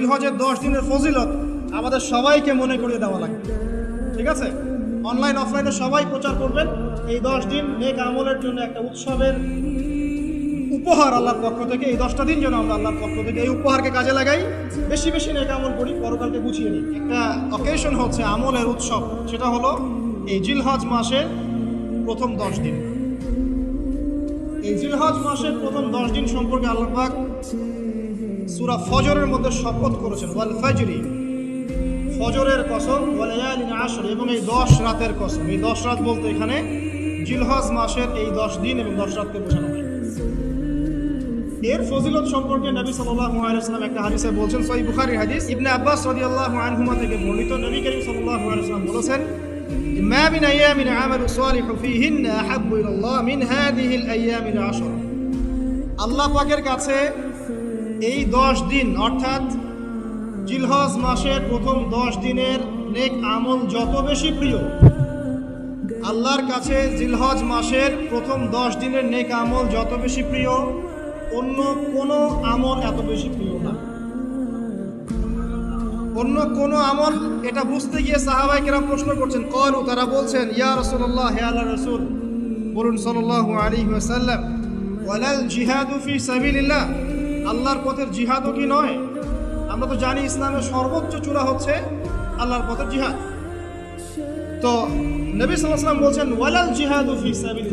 জিলহজের 10 দিনের ফজিলত আমাদের সবাইকে মনে করিয়ে দেওয়া লাগবে। ঠিক আছে, অনলাইন অফলাইনে সবাই প্রচার করবেন। এই 10 দিন নেক আমলের জন্য একটা উৎসবের উপহার আল্লাহর পক্ষ থেকে। এই 10টা দিন যেন আমরা আল্লাহর পক্ষ থেকে এই উপহারকে কাজে লাগাই, বেশি বেশি নেক আমল করি, পরকালকে গুছিয়ে নিই। একটা অকেশন হচ্ছে আমলের উৎসব, সেটা হলো এই জিলহজ মাসের প্রথম 10 দিন। এই জিলহজ মাসের প্রথম 10 দিন সম্পর্কে আল্লাহ পাক সূরা ফজরের মধ্যে শপথ করেছেন, ওয়াল ফাজরি, ফজরের কসম, ওয়াল লায়ালিন আশর, এবং এই 10 রাতের কসম। এই 10 রাত বলতে এখানে জিলহজ মাসের এই 10 দিন এবং 10 রাতকে বোঝানো হয়। এর ফজিলত সম্পর্কে নবী সাল্লাল্লাহু আলাইহি ওয়াসাল্লাম একটা হাদিসে বলছেন, সহিহ বুখারীর হাদিস, ইবনে আব্বাস রাদিয়াল্লাহু আনহুমা থেকে বর্ণিত, নবী করিম সাল্লাল্লাহু আলাইহি ওয়াসাল্লাম বলেছেন, মা মিন আইয়ামিন আমালু সালিহু ফীহিন্না আহাব্বু ইলাল্লাহ মিন হাযিহিল আইয়ামিল আশর। আল্লাহ পাকের কাছে এই 10 দিন অর্থাৎ জিলহজ মাসের প্রথম 10 দিনের নেক আমল যত বেশি প্রিয়, আল্লাহর কাছে জিলহজ মাসের প্রথম 10 দিনের নেক আমল যত বেশি প্রিয়, অন্য কোনো আমল এত বেশি প্রিয় না। অন্য কোনো আমল, এটা বুঝতে গিয়ে সাহাবায়ে কেরাম প্রশ্ন করছেন, ক্বালু, তারা বলছেন, ইয়া রাসূলুল্লাহ, হে আল্লাহর রাসূল, বলুন সাল্লাল্লাহু আলাইহি ওয়াসাল্লাম, ওয়ালাল জিহাদু ফি সাবিলিল্লাহ, আল্লাহর পথের জিহাদও কি নয়? আমরা তো জানি ইসলামের সর্বোচ্চ চূড়া হচ্ছে আল্লাহর পথের জিহাদ। তো নবী সাল্লাল্লাহু আলাইহি ওয়াসাল্লাম বলছেন, ওয়ালাল জিহাদু ফি সাবিলিল্লাহ,